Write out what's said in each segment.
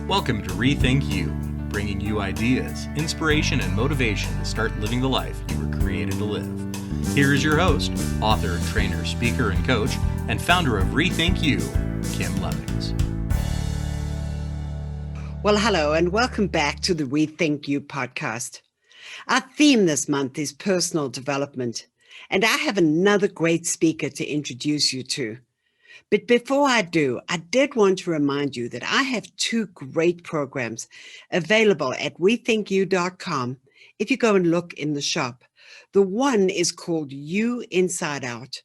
Welcome to ReThink You, bringing you ideas, inspiration, and motivation to start living the life you were created to live. Here is your host, author, trainer, speaker, and coach, and founder of ReThink You, Kim Lovings. Well, hello, and welcome back to the ReThink You podcast. Our theme this month is personal development, and I have another great speaker to introduce you to. But before I do, I did want to remind you that I have two great programs available at rethinkyou.com if you go and look in the shop. The one is called You Inside Out.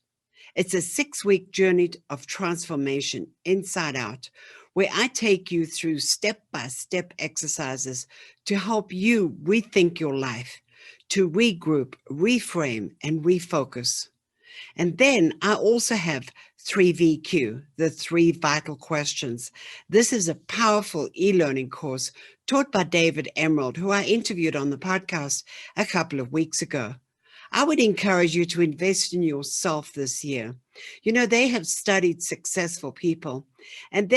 It's a 6-week journey of transformation inside out, where I take you through step-by-step exercises to help you rethink your life, to regroup, reframe, and refocus. And then I also have 3VQ, the 3 vital questions. This is a powerful e-learning course taught by David Emerald, who I interviewed on the podcast a couple of weeks ago. I would encourage you to invest in yourself this year. You know, they have studied successful people, and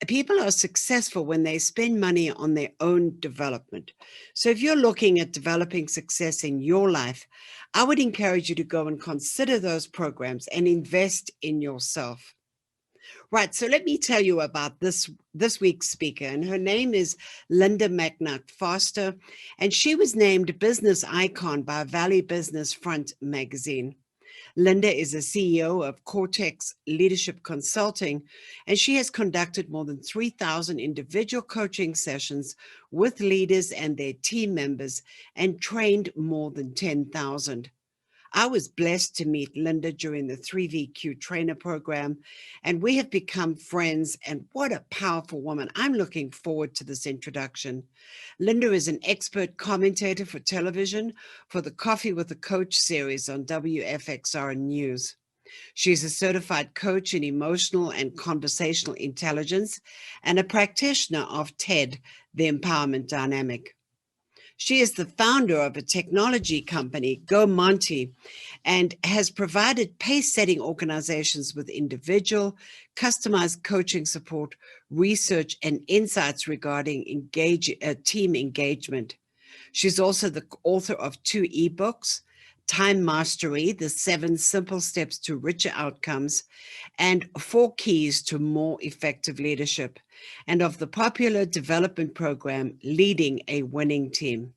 people are successful when they spend money on their own development. So if you're looking at developing success in your life, I would encourage you to go and consider those programs and invest in yourself. Right, so let me tell you about this week's speaker, and her name is Lynda Foster, and she was named Business Icon by Valley Business Front magazine. Lynda is a CEO of Cortex Leadership Consulting, and she has conducted more than 3,000 individual coaching sessions with leaders and their team members and trained more than 10,000. I was blessed to meet Lynda during the 3VQ trainer program, and we have become friends, and what a powerful woman. I'm looking forward to this introduction. Lynda is an expert commentator for television for the Coffee with a Coach series on WFXR News. She's a certified coach in emotional and conversational intelligence and a practitioner of TED, the Empowerment Dynamic. She is the founder of a technology company, Go Monty, and has provided pace-setting organizations with individual, customized coaching support, research, and insights regarding team engagement. She's also the author of 2 ebooks, Time Mastery, the 7 Simple Steps to Richer Outcomes, and 4 Keys to More Effective Leadership, and of the popular development program, Leading a Winning Team.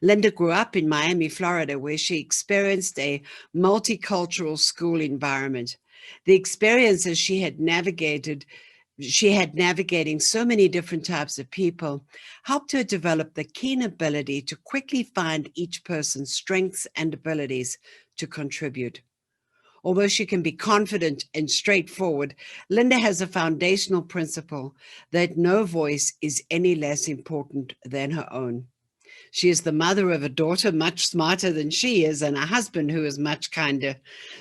Lynda grew up in Miami, Florida, where she experienced a multicultural school environment. The experiences she had navigating so many different types of people helped her develop the keen ability to quickly find each person's strengths and abilities to contribute. Although she can be confident and straightforward, Lynda has a foundational principle that no voice is any less important than her own. She is the mother of a daughter much smarter than she is and a husband who is much kinder.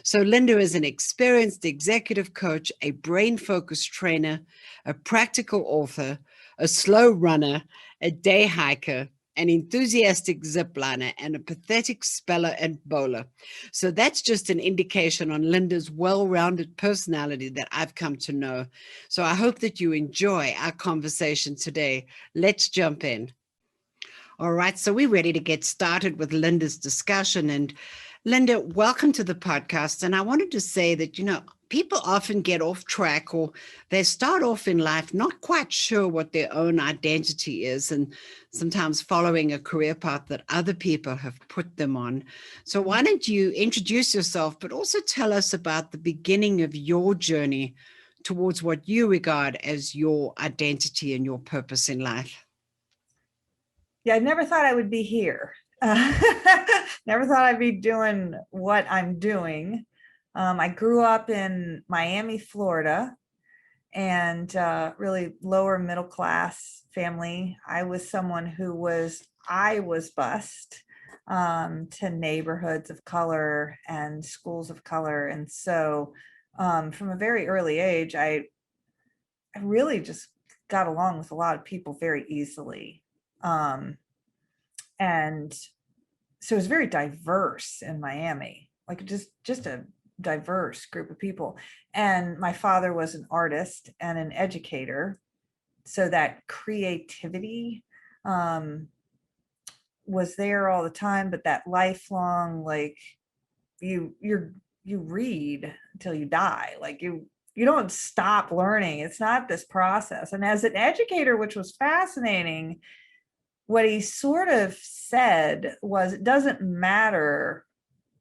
So Lynda is an experienced executive coach, a brain-focused trainer, a practical author, a slow runner, a day hiker, an enthusiastic zipliner, and a pathetic speller and bowler. So that's just an indication on Lynda's well-rounded personality that I've come to know. So I hope that you enjoy our conversation today. Let's jump in. All right, so we're ready to get started with Lynda's discussion. And Lynda, welcome to the podcast. And I wanted to say that, people often get off track, or they start off in life not quite sure what their own identity is, and sometimes following a career path that other people have put them on. So why don't you introduce yourself, but also tell us about the beginning of your journey towards what you regard as your identity and your purpose in life? Yeah, I never thought I would be here. Never thought I'd be doing what I'm doing. I grew up in Miami, Florida, and really lower middle class family. I was someone who was bused to neighborhoods of color and schools of color. And so from a very early age, I really just got along with a lot of people very easily. And so it was very diverse in Miami, like just a diverse group of people. And my father was an artist and an educator. so that creativity was there all the time, but that lifelong, like you read until you die. Like you don't stop learning. It's not this process. And as an educator, which was fascinating, what he sort of said was, it doesn't matter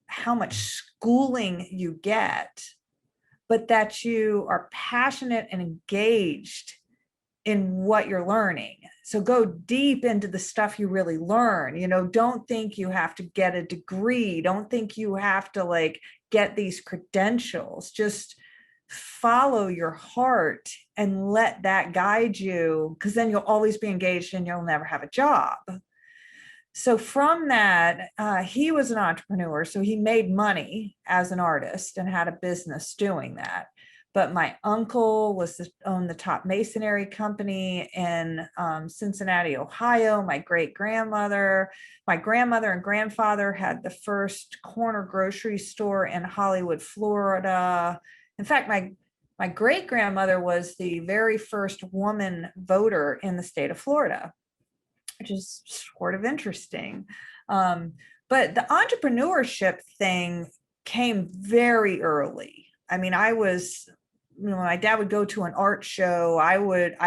how much schooling you get, but that you are passionate and engaged in what you're learning. So go deep into the stuff you really learn. Don't think you have to get a degree. Don't think you have to like get these credentials. Just follow your heart and let that guide you, because then you'll always be engaged and you'll never have a job. So from that, he was an entrepreneur. So he made money as an artist and had a business doing that. But my uncle owned the top masonry company in Cincinnati, Ohio. My grandmother and grandfather had the first corner grocery store in Hollywood, Florida. In fact, my great grandmother was the very first woman voter in the state of Florida, which is sort of interesting. But the entrepreneurship thing came very early. I mean, my dad would go to an art show. I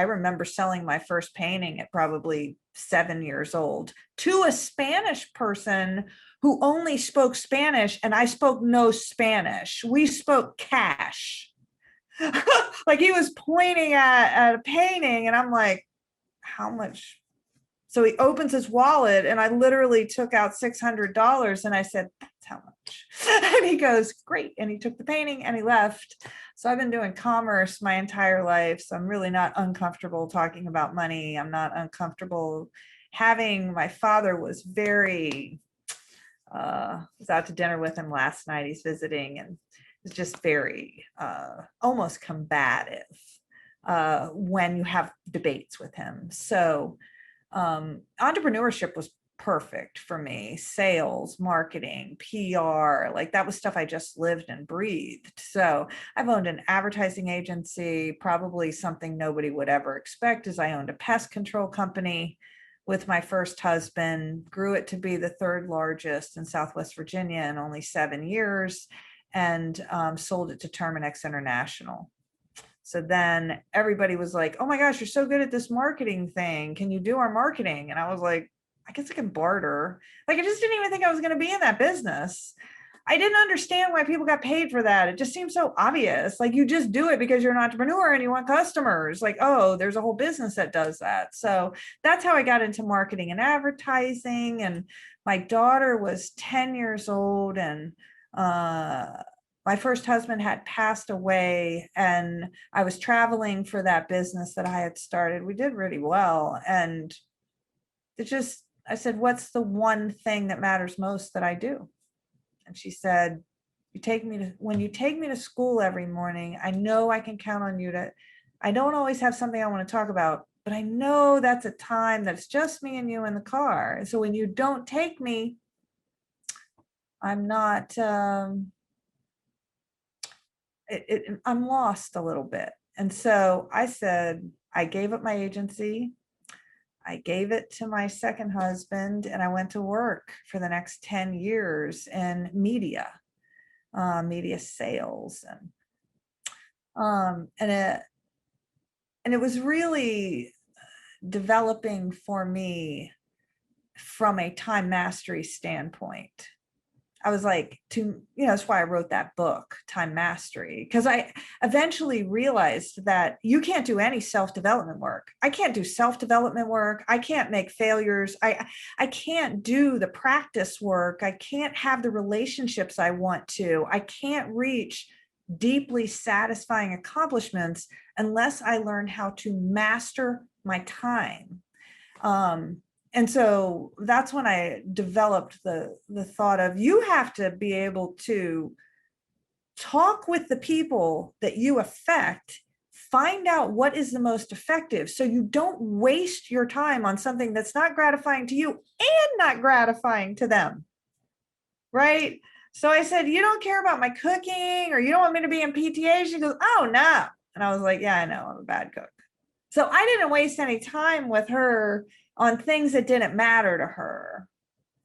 remember selling my first painting at probably 7 years old to a Spanish person who only spoke Spanish, and I spoke no Spanish. We spoke cash. Like he was pointing at a painting and I'm like, how much? So he opens his wallet and I literally took out $600 and I said, that's how much. And he goes, great. And he took the painting and he left. So I've been doing commerce my entire life. So I'm really not uncomfortable talking about money. I'm not uncomfortable my father was very, was out to dinner with him last night. He's visiting and it's just very, almost combative when you have debates with him. So entrepreneurship was perfect for me. Sales, marketing, PR, like that was stuff I just lived and breathed. So I've owned an advertising agency. Probably something nobody would ever expect is I owned a pest control company with my first husband, grew it to be the third largest in Southwest Virginia in only 7 years, and sold it to Terminex International. So then everybody was like, oh my gosh, you're so good at this marketing thing. Can you do our marketing? And I was like, I guess I can barter. Like, I just didn't even think I was going to be in that business. I didn't understand why people got paid for that. It just seemed so obvious. Like, you just do it because you're an entrepreneur and you want customers. Like, oh, there's a whole business that does that. So that's how I got into marketing and advertising. And my daughter was 10 years old and my first husband had passed away and I was traveling for that business that I had started. We did really well. And I said, what's the one thing that matters most that I do? And she said, when you take me to school every morning, I know I can count on you I don't always have something I want to talk about, but I know that's a time that's just me and you in the car. And so when you don't take me, I'm not, I'm lost a little bit. And so I said, I gave up my agency. I gave it to my second husband and I went to work for the next 10 years in media sales. And it was really developing for me from a time mastery standpoint. I was like, that's why I wrote that book, Time Mastery, because I eventually realized that you can't do any self-development work. I can't do self-development work. I can't make failures. I can't do the practice work. I can't have the relationships I want to. I can't reach deeply satisfying accomplishments unless I learn how to master my time. And so that's when I developed the thought of, you have to be able to talk with the people that you affect, find out what is the most effective so you don't waste your time on something that's not gratifying to you and not gratifying to them. Right? So I said, you don't care about my cooking or you don't want me to be in PTA? She goes, oh, no. And I was like, yeah, I know, I'm a bad cook. So I didn't waste any time with her on things that didn't matter to her,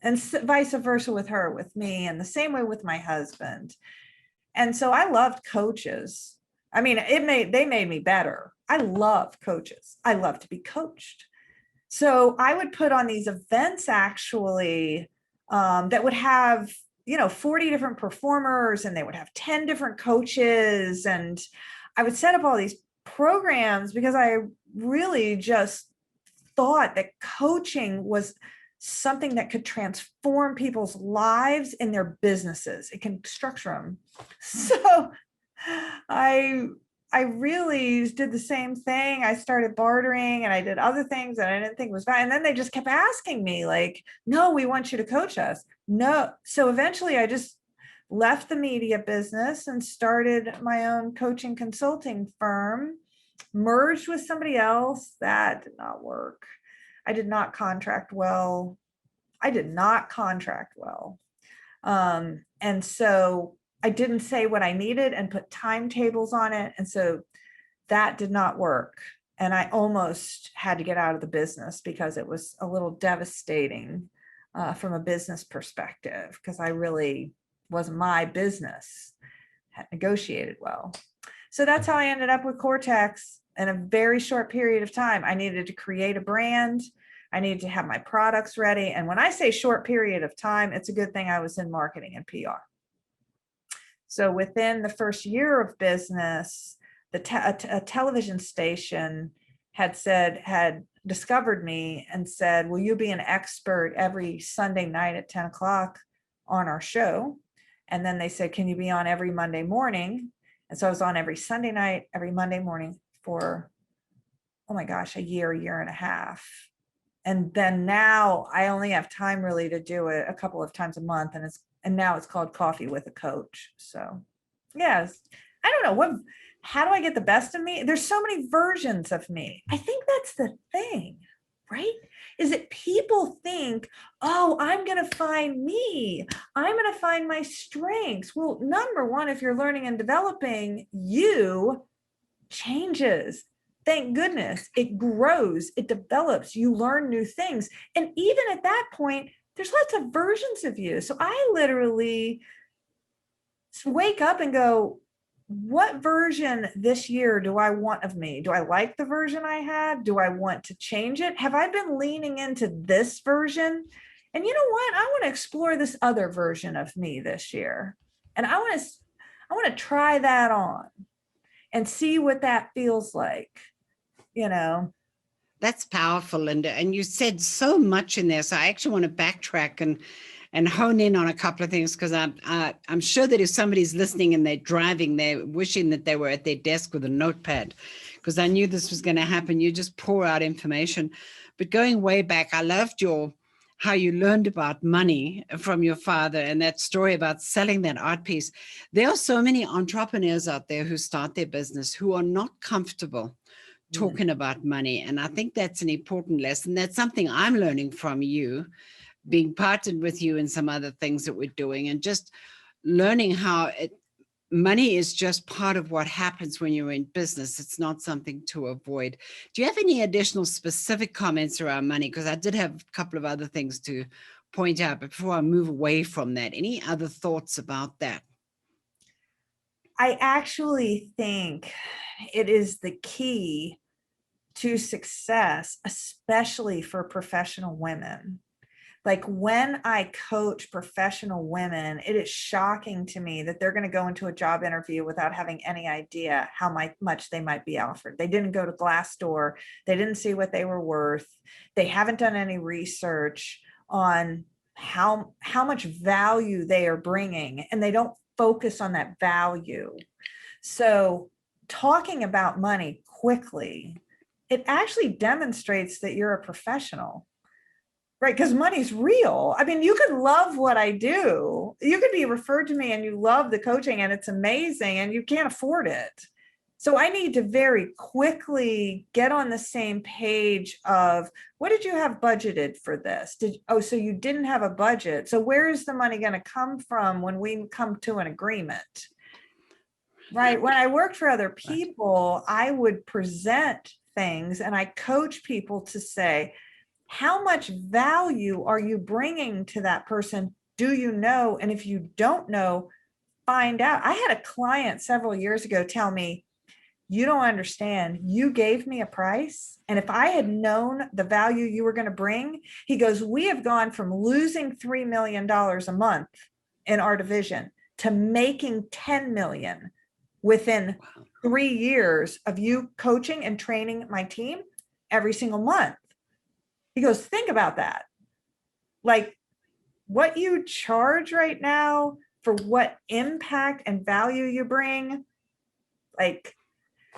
and vice versa with her, with me, and the same way with my husband. And so I loved coaches. I mean, they made me better. I love coaches. I love to be coached. So I would put on these events actually that would have, 40 different performers, and they would have 10 different coaches. And I would set up all these programs because I really just thought that coaching was something that could transform people's lives in their businesses. It can structure them. So I really did the same thing. I started bartering, and I did other things that I didn't think was bad. And then they just kept asking me like, no, we want you to coach us. No. So eventually I just left the media business and started my own coaching consulting firm, merged with somebody else. That did not work. I did not contract well. And so I didn't say what I needed and put timetables on it. And so that did not work. And I almost had to get out of the business because it was a little devastating from a business perspective, because I really was my business, had negotiated well. So that's how I ended up with Cortex in a very short period of time. I needed to create a brand. I needed to have my products ready. And when I say short period of time, it's a good thing I was in marketing and PR. So within the first year of business, a television station had discovered me and said, will you be an expert every Sunday night at 10 o'clock on our show? And then they said, can you be on every Monday morning? And so I was on every Sunday night, every Monday morning for, oh my gosh, a year and a half. And then now I only have time really to do it a couple of times a month. And now it's called Coffee with a Coach. So yes, I don't know how do I get the best of me? There's so many versions of me. I think that's the thing, right? Is that people think, oh, I'm going to find me. I'm going to find my strengths. Well, number one, if you're learning and developing, you changes. Thank goodness. It grows, it develops, you learn new things. And even at that point, there's lots of versions of you. So I literally wake up and go, what version this year do I want of me? Do I like the version I had? Do I want to change it? Have I been leaning into this version? And you know what? I want to explore this other version of me this year. And I want to try that on and see what that feels like, That's powerful, Lynda. And you said so much in there. So I actually want to backtrack and hone in on a couple of things, because I'm sure that if somebody's listening and they're driving, they're wishing that they were at their desk with a notepad, because I knew this was going to happen. You just pour out information. But going way back, I loved how you learned about money from your father, and that story about selling that art piece. There are so many entrepreneurs out there who start their business who are not comfortable talking about money. And I think that's an important lesson. That's something I'm learning from you, being partnered with you in some other things that we're doing, and just learning how money is just part of what happens when you're in business. It's not something to avoid. Do you have any additional specific comments around money? Because I did have a couple of other things to point out, but before I move away from that, any other thoughts about that? I actually think it is the key to success, especially for professional women. Like when I coach professional women, it is shocking to me that they're going to go into a job interview without having any idea how much they might be offered. They didn't go to Glassdoor. They didn't see what they were worth. They haven't done any research on how much value they are bringing, and they don't focus on that value. So talking about money quickly, it actually demonstrates that you're a professional. Right, because money's real. I mean, you could love what I do. You could be referred to me and you love the coaching and it's amazing and you can't afford it. So I need to very quickly get on the same page of, what did you have budgeted for this? So you didn't have a budget. So where is the money going to come from when we come to an agreement? Right. When I worked for other people, I would present things, and I coach people to say, how much value are you bringing to that person? Do you know? And if you don't know, find out. I had a client several years ago tell me, you don't understand. You gave me a price. And if I had known the value you were going to bring, he goes, we have gone from losing $3 million a month in our division to making 10 million within 3 years of you coaching and training my team every single month. He goes, think about that. Like what you charge right now for what impact and value you bring, like,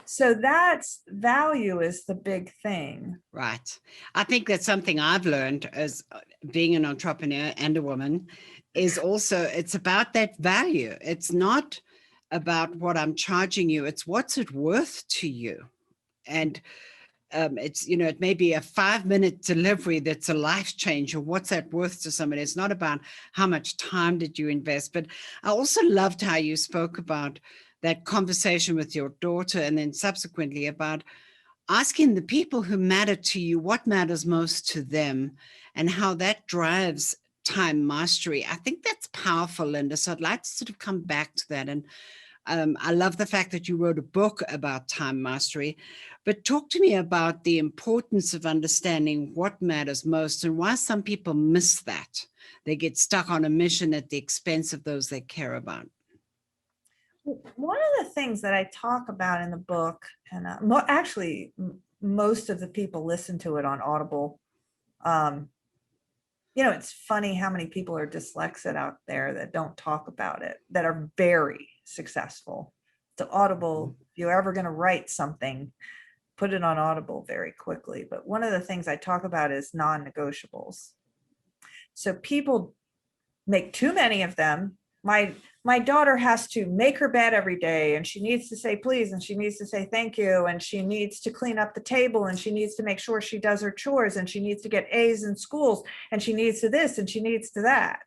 so that's value is the big thing. Right. I think that's something I've learned as being an entrepreneur and a woman is also, it's about that value. It's not about what I'm charging you. It's what's it worth to you. And it's, it may be a 5-minute delivery that's a life changer. What's that worth to somebody? It's not about how much time did you invest. But I also loved how you spoke about that conversation with your daughter, and then subsequently about asking the people who matter to you what matters most to them and how that drives time mastery. I think that's powerful, Lynda. So I'd like to sort of come back to that. And I love the fact that you wrote a book about time mastery, but talk to me about the importance of understanding what matters most and why some people miss that. They get stuck on a mission at the expense of those they care about. One of the things that I talk about in the book, and actually most of the people listen to it on Audible. It's funny how many people are dyslexic out there that don't talk about it, that are very successful. So Audible, if you're ever going to write something, put it on Audible very quickly. But one of the things I talk about is non-negotiables. So people make too many of them. My daughter has to make her bed every day, and she needs to say please, and she needs to say thank you, and she needs to clean up the table, and she needs to make sure she does her chores, and she needs to get A's in schools, and she needs to this, and she needs to that,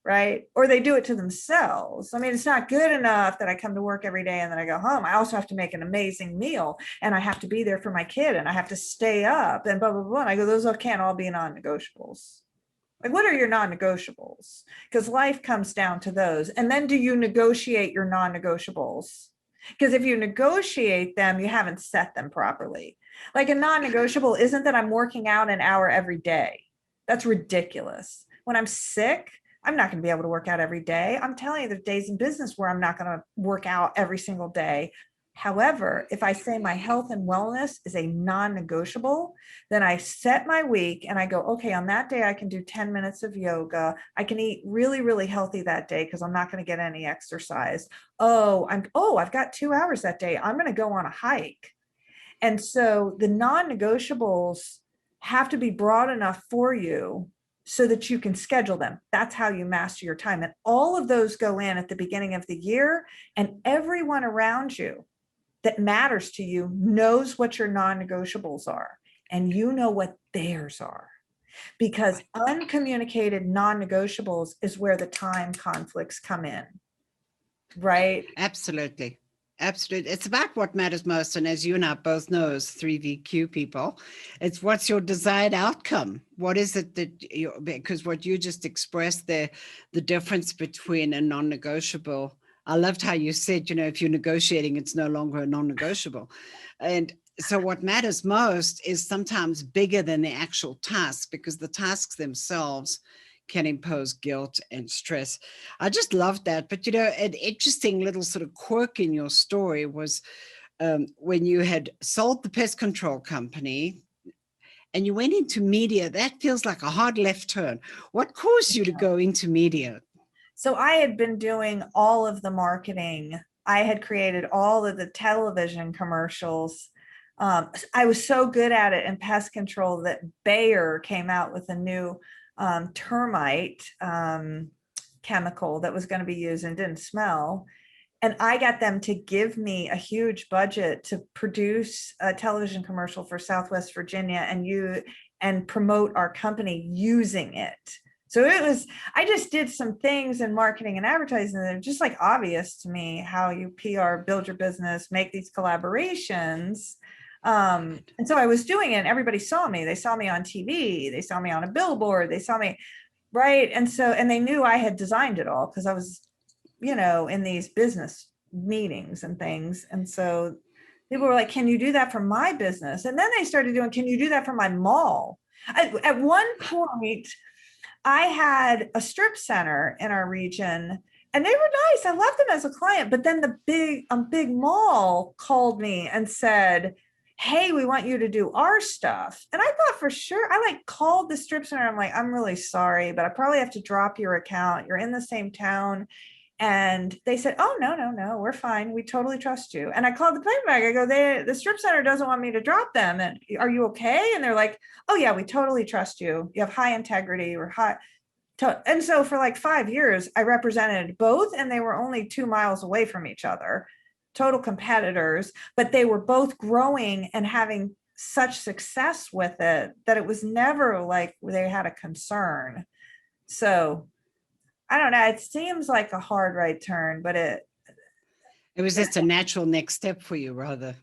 right? Or they do it to themselves. I mean, it's not good enough that I come to work every day and then I go home. I also have to make an amazing meal, and I have to be there for my kid, and I have to stay up, and blah, blah, blah. And I go, those can't all be non-negotiables. Like, what are your non-negotiables? Because life comes down to those. And then do you negotiate your non-negotiables? Because if you negotiate them, you haven't set them properly. Like a non-negotiable isn't that I'm working out an hour every day. That's ridiculous. When I'm sick, I'm not going to be able to work out every day. I'm telling you, there's days in business where I'm not going to work out every single day. However, if I say my health and wellness is a non-negotiable, then I set my week and I go, okay, on that day, I can do 10 minutes of yoga. I can eat really, really healthy that day because I'm not going to get any exercise. I've got 2 hours that day. I'm going to go on a hike. And so the non-negotiables have to be broad enough for you so that you can schedule them. That's how you master your time. And all of those go in at the beginning of the year, and everyone around you that matters to you knows what your non-negotiables are, and you know what theirs are, because uncommunicated non-negotiables is where the time conflicts come in, right? Absolutely. Absolutely. It's about what matters most. And as you and I both know, as 3VQ people, it's what's your desired outcome? What is it that because what you just expressed there, the difference between a non-negotiable. I loved how you said, if you're negotiating, it's no longer a non-negotiable. And so what matters most is sometimes bigger than the actual task, because the tasks themselves can impose guilt and stress. I just loved that. But, an interesting little sort of quirk in your story was when you had sold the pest control company and you went into media. That feels like a hard left turn. What caused you to go into media? So I had been doing all of the marketing. I had created all of the television commercials. I was so good at it in pest control that Bayer came out with a new termite chemical that was going to be used and didn't smell. And I got them to give me a huge budget to produce a television commercial for Southwest Virginia and promote our company using it. So I just did some things in marketing and advertising that are just like obvious to me, how you PR, build your business, make these collaborations. And so I was doing it and everybody saw me. They saw me on TV. They saw me on a billboard. They saw me, right? And so, and they knew I had designed it all because I was, in these business meetings and things. And so people were like, can you do that for my business? And then they started doing, can you do that for my mall? At one point, I had a strip center in our region and they were nice. I loved them as a client. But then the big mall called me and said, hey, we want you to do our stuff. And I thought for sure, I like called the strip center. I'm like, I'm really sorry, but I probably have to drop your account. You're in the same town. And they said, oh, no, we're fine. We totally trust you. And I called the playback. I go, the strip center doesn't want me to drop them. And are you okay? And they're like, oh yeah, we totally trust you. You have high integrity or high. And so for like 5 years, I represented both and they were only 2 miles away from each other, total competitors, but they were both growing and having such success with it that it was never like they had a concern. So I don't know. It seems like a hard right turn, but it was just a natural next step for you, rather.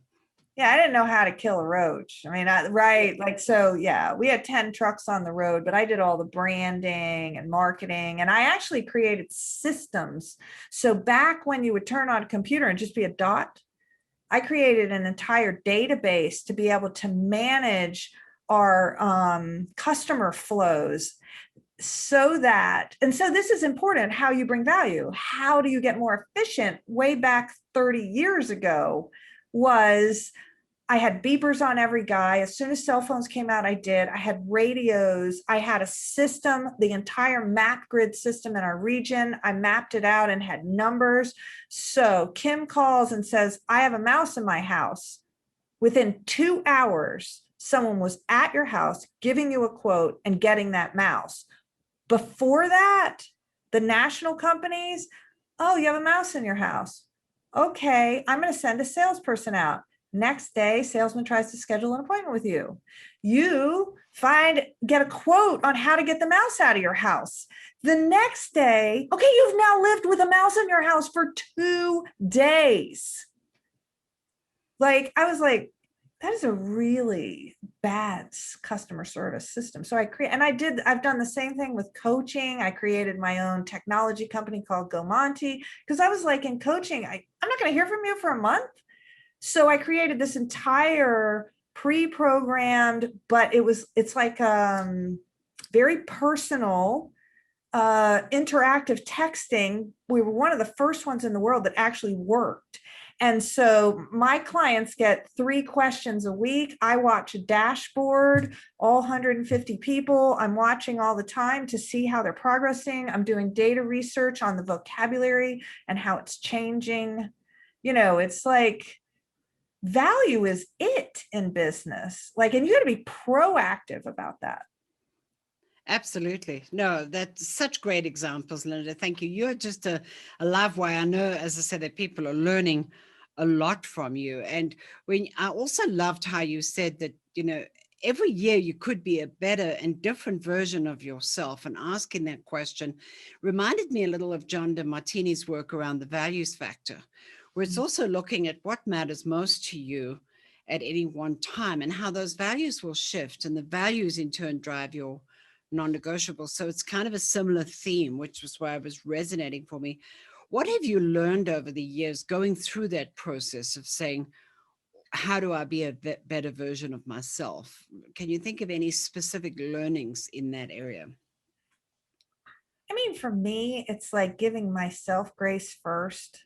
Yeah, I didn't know how to kill a roach. I mean, right. Like, so yeah, we had 10 trucks on the road, but I did all the branding and marketing, and I actually created systems. So back when you would turn on a computer and just be a dot, I created an entire database to be able to manage our customer flows. So this is important, how you bring value. How do you get more efficient? Way back 30 years ago was I had beepers on every guy. As soon as cell phones came out, I had radios. I had a system, the entire map grid system in our region. I mapped it out and had numbers. So Kim calls and says, I have a mouse in my house. Within 2 hours, someone was at your house giving you a quote and getting that mouse. Before that, the national companies, oh, you have a mouse in your house. Okay, I'm going to send a salesperson out. Next day, salesman tries to schedule an appointment with you. You get a quote on how to get the mouse out of your house. The next day, okay, you've now lived with a mouse in your house for 2 days. Like, I was like, that is a really bad customer service system. So I've done the same thing with coaching. I created my own technology company called Go Monty, because I was like, in coaching, I'm not going to hear from you for a month. So I created this entire pre-programmed, but it's like very personal, interactive texting. We were one of the first ones in the world that actually worked. And so my clients get 3 questions a week. I watch a dashboard, all 150 people. I'm watching all the time to see how they're progressing. I'm doing data research on the vocabulary and how it's changing. It's like value is it in business. Like, and you got to be proactive about that. Absolutely. No, that's such great examples, Lynda. Thank you. You're just a live wire. I know, as I said, that people are learning a lot from you. And I also loved how you said that, every year you could be a better and different version of yourself, and asking that question reminded me a little of John DeMartini's work around the values factor, where it's also looking at what matters most to you at any one time and how those values will shift, and the values in turn drive your non-negotiable. So it's kind of a similar theme, which was why it was resonating for me. What have you learned over the years going through that process of saying, how do I be a better version of myself? Can you think of any specific learnings in that area? I mean, for me, it's like giving myself grace first,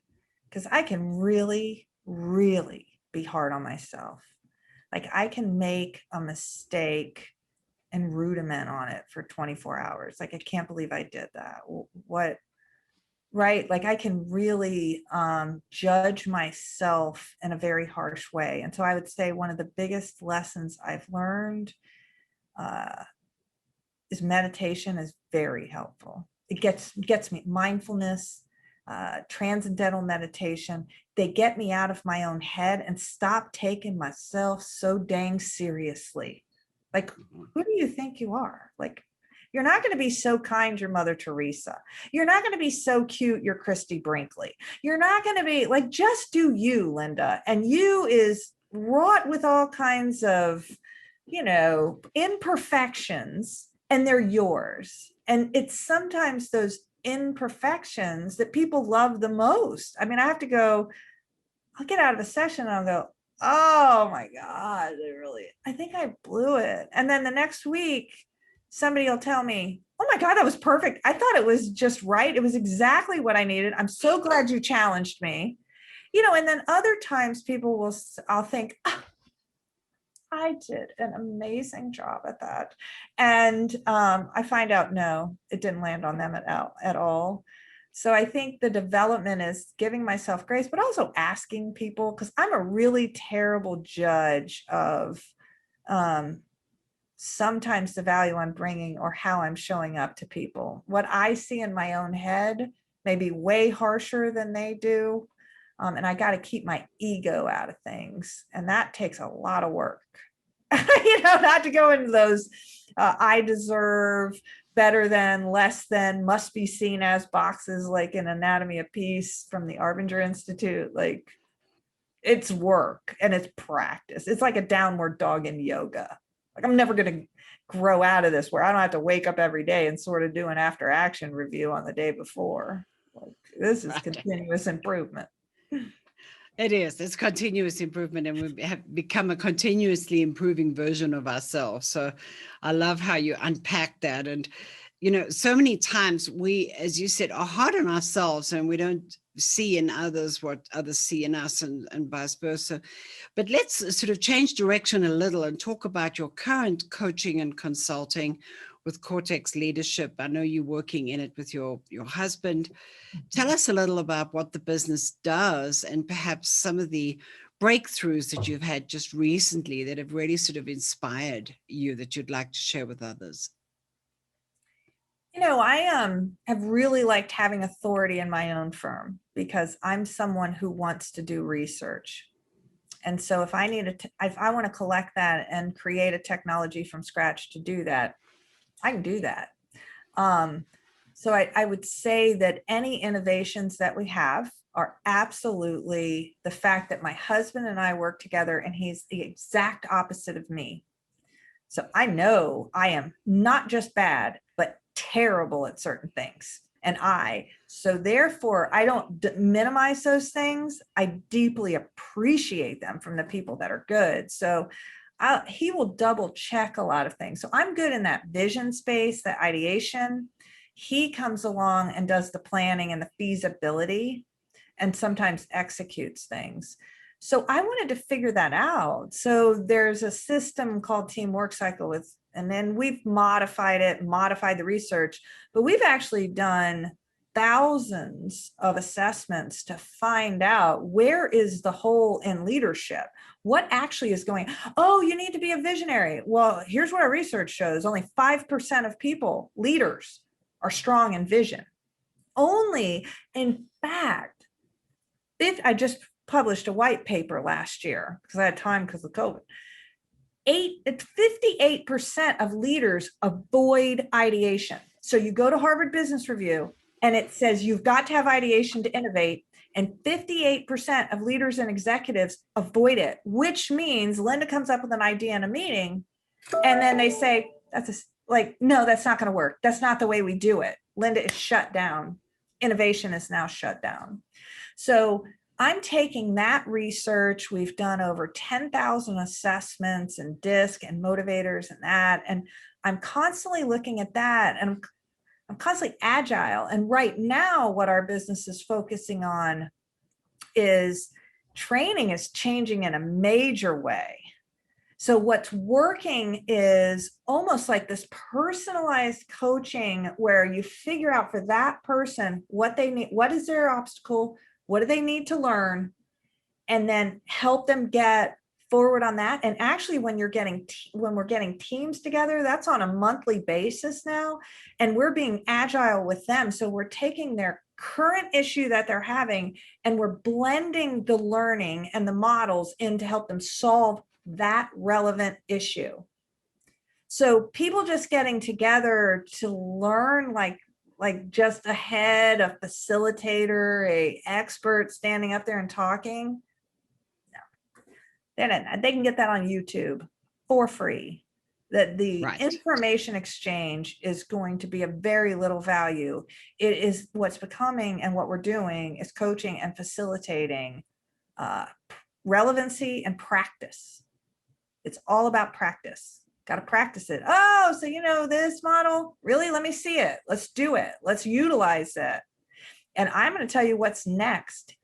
because I can really, really be hard on myself. Like, I can make a mistake and rudiment on it for 24 hours. Like, I can't believe I did that. What? Right? Like, I can really judge myself in a very harsh way. And so I would say one of the biggest lessons I've learned is meditation is very helpful. It gets me mindfulness, transcendental meditation. They get me out of my own head and stop taking myself so dang seriously. Like, who do you think you are? Like, you're not going to be so kind, you're Mother Teresa. You're not going to be so cute, you're Christy Brinkley. You're not going to be like, just do you, Lynda. And you is wrought with all kinds of, imperfections, and they're yours. And it's sometimes those imperfections that people love the most. I mean, I'll get out of the session and I'll go, oh my God, I think I blew it. And then the next week, somebody will tell me, oh my God, that was perfect. I thought it was just right. It was exactly what I needed. I'm so glad you challenged me. And then other times I'll think, I did an amazing job at that. And I find out, no, it didn't land on them at all. So I think the development is giving myself grace, but also asking people, because I'm a really terrible judge of sometimes the value I'm bringing or how I'm showing up to people. What I see in my own head may be way harsher than they do. And I got to keep my ego out of things. And that takes a lot of work, not to go into those I deserve, better than, less than, must be seen as boxes like in Anatomy of Peace from the Arbinger Institute. Like, it's work and it's practice. It's like a downward dog in yoga. Like, I'm never going to grow out of this where I don't have to wake up every day and sort of do an after action review on the day before. Like, this is continuous improvement. It is. It's continuous improvement, and we have become a continuously improving version of ourselves. So I love how you unpack that. And, so many times we, as you said, are hard on ourselves and we don't see in others what others see in us, and vice versa. But let's sort of change direction a little and talk about your current coaching and consulting with Cortex Leadership. I know you're working in it with your husband. Tell us a little about what the business does and perhaps some of the breakthroughs that you've had just recently that have really sort of inspired you that you'd like to share with others. I have really liked having authority in my own firm because I'm someone who wants to do research. And so if I want to collect that and create a technology from scratch to do that, I can do that. So I would say that any innovations that we have are absolutely the fact that my husband and I work together, and he's the exact opposite of me. So I know I am not just bad, but terrible at certain things. So therefore, I don't minimize those things. I deeply appreciate them from the people that are good. So he will double check a lot of things. So I'm good in that vision space, the ideation. He comes along and does the planning and the feasibility and sometimes executes things. So I wanted to figure that out. So there's a system called Team Work Cycle and then we've modified the research, but we've actually done thousands of assessments to find out where is the hole in leadership. What actually is going, oh, you need to be a visionary. Well, here's what our research shows. Only 5% of people, leaders, are strong in vision. Only, in fact, I just published a white paper last year because I had time because of COVID. 58% of leaders avoid ideation. So you go to Harvard Business Review and it says you've got to have ideation to innovate. And 58% of leaders and executives avoid it, which means Lynda comes up with an idea in a meeting and then they say, no, that's not going to work. That's not the way we do it. Lynda is shut down. Innovation is now shut down. So I'm taking that research. We've done over 10,000 assessments and DISC and motivators and that. And I'm constantly looking at that, and I'm constantly agile. And right now, what our business is focusing on is training is changing in a major way. So what's working is almost like this personalized coaching where you figure out for that person what they need, what is their obstacle, what do they need to learn, and then help them get forward on that. And actually, when we're getting teams together, that's on a monthly basis now, and we're being agile with them. So we're taking their current issue that they're having and we're blending the learning and the models in to help them solve that relevant issue. So people just getting together to learn like just a head, a facilitator, a expert standing up there and talking. No. They can get that on YouTube for free. That the Right. information exchange is going to be of very little value. It is what's becoming, and what we're doing is coaching and facilitating relevancy and practice. It's all about practice. Got to practice it. Oh, so this model, really? Let me see it. Let's do it. Let's utilize it. And I'm going to tell you what's next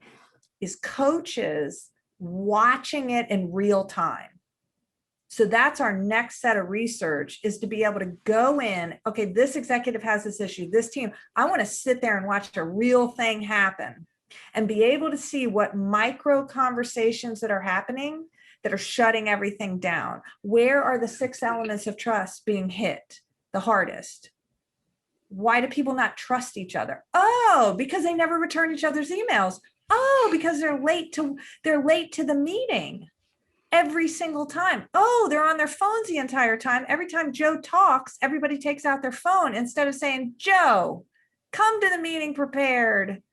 is coaches watching it in real time. So that's our next set of research, is to be able to go in, okay, this executive has this issue, this team, I want to sit there and watch a real thing happen and be able to see what micro conversations that are happening that are shutting everything down. Where are the 6 elements of trust being hit the hardest? Why do people not trust each other? Oh, because they never return each other's emails. Oh, because they're late to the meeting every single time. Oh, they're on their phones the entire time. Every time Joe talks, everybody takes out their phone instead of saying, Joe, come to the meeting prepared.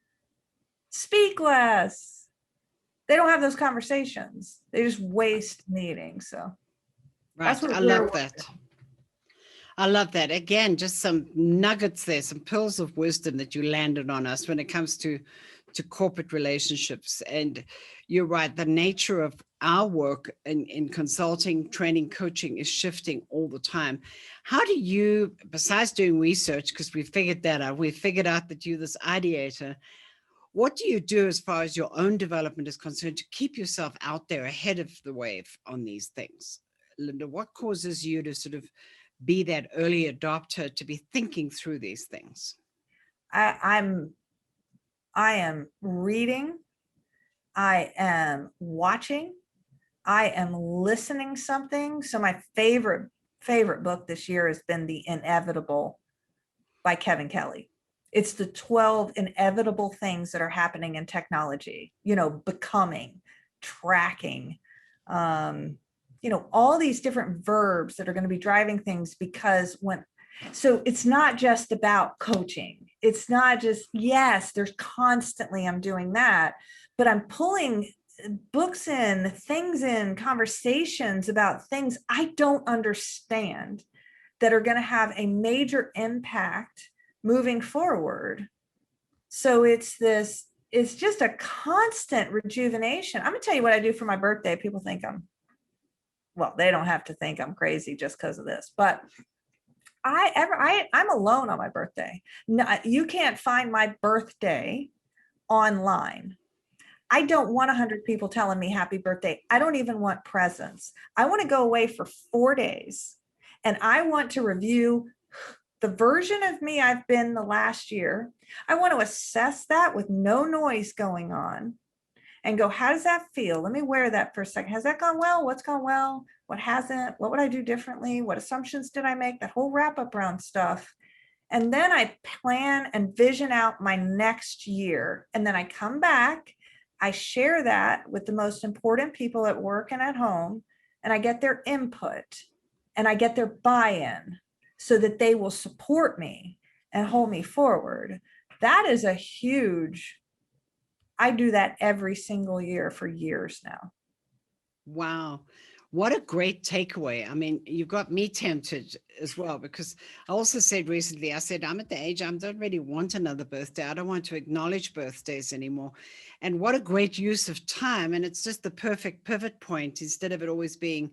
Speak less. They don't have those conversations. They just waste meetings. So Right. I love that. I love that. Again, just some nuggets there, some pearls of wisdom that you landed on us when it comes to corporate relationships. And you're right, the nature of our work in consulting, training, coaching is shifting all the time. How do you, besides doing research, because we figured that out, we figured out that you're this ideator, what do you do as far as your own development is concerned to keep yourself out there ahead of the wave on these things? Lynda, what causes you to sort of be that early adopter, to be thinking through these things? I am reading, I am watching, I am listening something. So my favorite book this year has been The Inevitable by Kevin Kelly. It's the 12 inevitable things that are happening in technology, becoming, tracking, all these different verbs that are going to be driving things. Because so it's not just about coaching. It's not just, yes, there's constantly, I'm doing that, but I'm pulling books in, things in, conversations about things I don't understand that are going to have a major impact moving forward. So it's just a constant rejuvenation. I'm going to tell you what I do for my birthday. People think they don't have to think I'm crazy just because of this, but I'm alone on my birthday. No, you can't find my birthday online. I don't want 100 people telling me happy birthday. I don't even want presents. I want to go away for 4 days, and I want to review the version of me I've been the last year. I want to assess that with no noise going on and go, how does that feel? Let me wear that for a second. Has that gone well? What's gone well? What hasn't? What would I do differently? What assumptions did I make? That whole wrap up round stuff. And then I plan and vision out my next year. And then I come back, I share that with the most important people at work and at home, and I get their input and I get their buy-in so that they will support me and hold me forward. That is a huge, I do that every single year for years now. Wow. What a great takeaway. I mean, you got me tempted as well, because I also said recently, I said, I'm at the age, I don't really want another birthday. I don't want to acknowledge birthdays anymore. And what a great use of time. And it's just the perfect pivot point, instead of it always being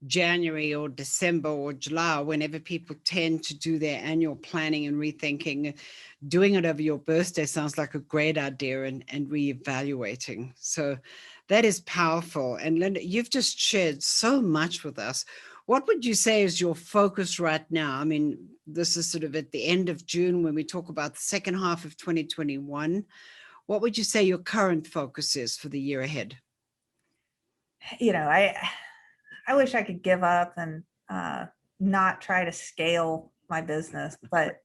January or December or July, whenever people tend to do their annual planning and rethinking. Doing it over your birthday sounds like a great idea, and reevaluating. So that is powerful. And Lynda, you've just shared so much with us. What would you say is your focus right now? I mean, this is sort of at the end of June when we talk about the second half of 2021. What would you say your current focus is for the year ahead? I wish I could give up and not try to scale my business, but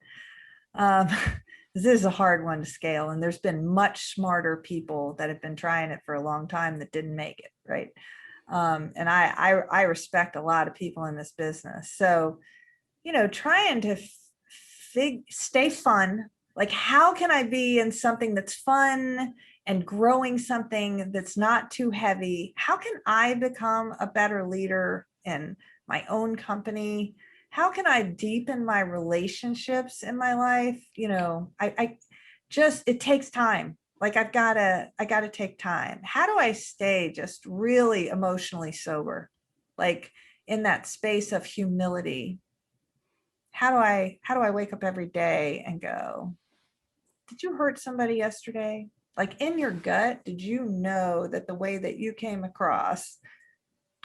this is a hard one to scale. And there's been much smarter people that have been trying it for a long time that didn't make it, right? And I respect a lot of people in this business. So, trying to stay fun. Like, how can I be in something that's fun and growing something that's not too heavy. How can I become a better leader in my own company? How can I deepen my relationships in my life? I just, it takes time. Like I gotta take time. How do I stay just really emotionally sober? Like in that space of humility. How do I wake up every day and go, did you hurt somebody yesterday? Like in your gut, did you know that the way that you came across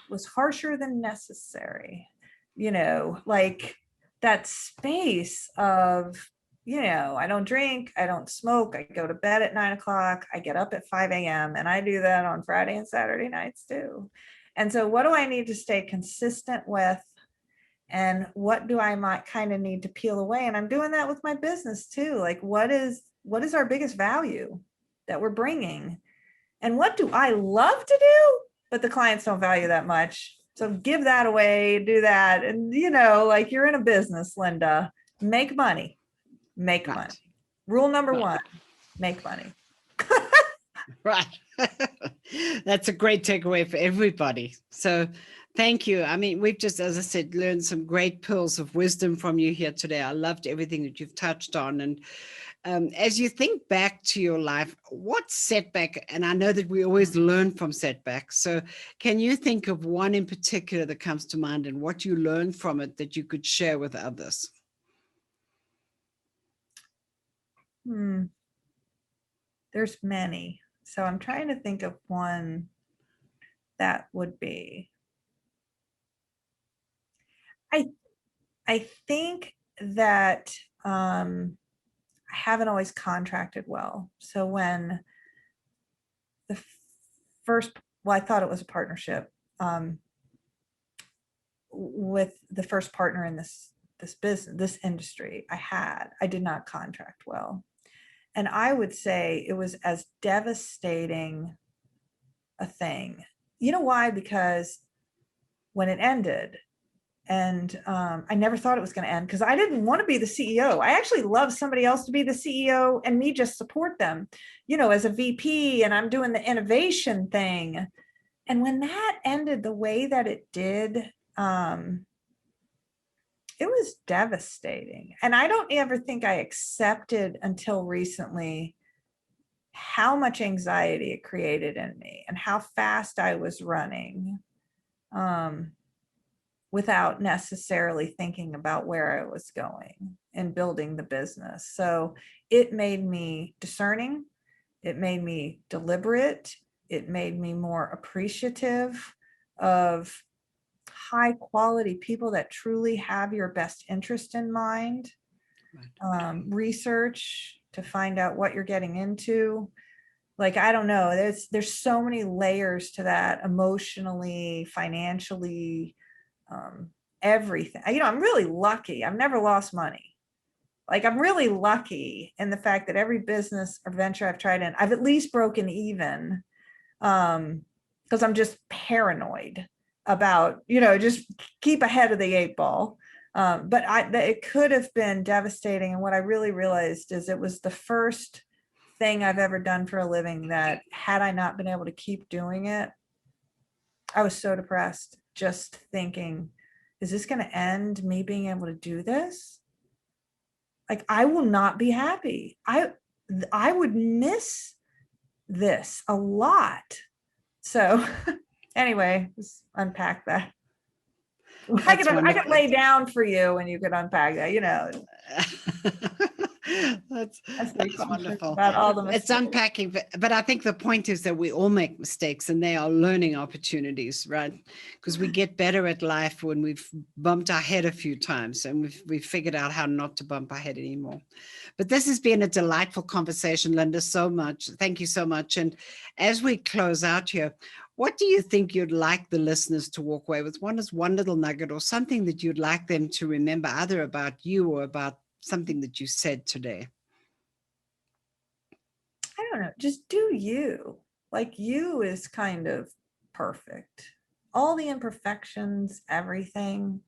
was harsher than necessary? Like that space of, I don't drink, I don't smoke, I go to bed at 9 o'clock, I get up at 5 a.m. and I do that on Friday and Saturday nights too. And so what do I need to stay consistent with? And what do I might kind of need to peel away? And I'm doing that with my business too. Like what is our biggest value that we're bringing? And what do I love to do, but the clients don't value that much? So give that away, do that. And like you're in a business, Lynda, make money, make Right. money. Rule number Right. 1, make money. Right. That's a great takeaway for everybody. So thank you. I mean, we've just, as I said, learned some great pearls of wisdom from you here today. I loved everything that you've touched on. And as you think back to your life, what setback, and I know that we always learn from setbacks. So can you think of one in particular that comes to mind and what you learned from it that you could share with others? There's many. So I'm trying to think of one that would be. I think that I haven't always contracted well. So when the I thought it was a partnership with the first partner in this business, this industry I did not contract well. And I would say it was as devastating a thing. You know why? Because when it ended, and I never thought it was going to end because I didn't want to be the CEO. I actually love somebody else to be the CEO and me just support them, as a VP, and I'm doing the innovation thing. And when that ended the way that it did, it was devastating. And I don't ever think I accepted until recently how much anxiety it created in me and how fast I was running. Without necessarily thinking about where I was going and building the business. So it made me discerning. It made me deliberate. It made me more appreciative of high quality people that truly have your best interest in mind. Research to find out what you're getting into. Like, I don't know, there's so many layers to that, emotionally, financially, everything. I'm really lucky. I've never lost money. Like, I'm really lucky in the fact that every business or venture I've tried in, I've at least broken even, because I'm just paranoid about, just keep ahead of the 8 ball. But it could have been devastating. And what I really realized is it was the first thing I've ever done for a living that had I not been able to keep doing it, I was so depressed just thinking, is this going to end me being able to do this? Like, I will not be happy. I would miss this a lot. So anyway, just unpack that. I could lay down for you and you could unpack that, That's wonderful. About all the mistakes. It's unpacking, but I think the point is that we all make mistakes and they are learning opportunities, right? Because we get better at life when we've bumped our head a few times and we've figured out how not to bump our head anymore. But this has been a delightful conversation, Lynda, so much. Thank you so much. And as we close out here, what do you think you'd like the listeners to walk away with? One little nugget or something that you'd like them to remember, either about you or about something that you said today? I don't know. Just do you. Like, you is kind of perfect. All the imperfections, everything.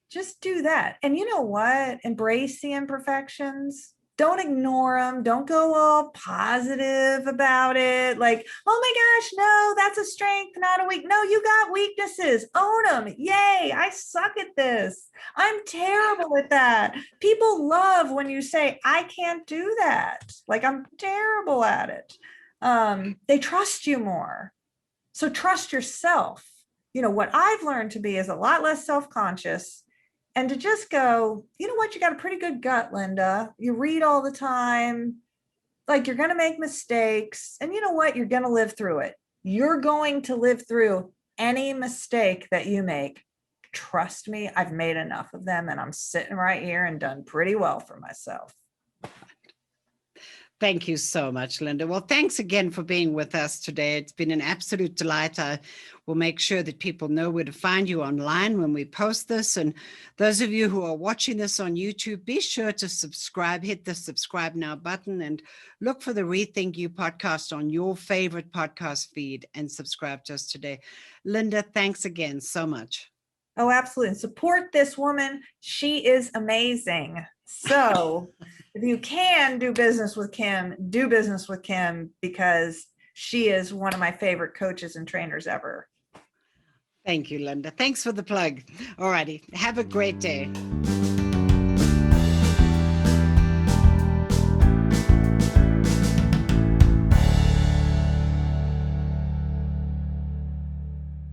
Just do that. And you know what? Embrace the imperfections. don't ignore them. Don't go all positive about it. Like, oh my gosh, no, that's a strength, not a weak. No, you got weaknesses. Own them. Yay, I suck at this. I'm terrible at that. People love when you say, I can't do that. Like, I'm terrible at it. They trust you more. So trust yourself. What I've learned to be is a lot less self-conscious and to just go, you know what, you got a pretty good gut, Lynda. You read all the time. Like, you're going to make mistakes. And you know what? You're going to live through it. You're going to live through any mistake that you make. Trust me, I've made enough of them and I'm sitting right here and done pretty well for myself. Thank you so much, Lynda. Well, thanks again for being with us today. It's been an absolute delight. I will make sure that people know where to find you online when we post this. And those of you who are watching this on YouTube, be sure to subscribe, hit the subscribe now button, and look for the ReThink You podcast on your favorite podcast feed and subscribe to us today. Lynda, thanks again so much. Oh, absolutely. And support this woman. She is amazing. So if you can do business with Kim, do business with Kim, because she is one of my favorite coaches and trainers ever. Thank you, Lynda. Thanks for the plug. All righty. Have a great day.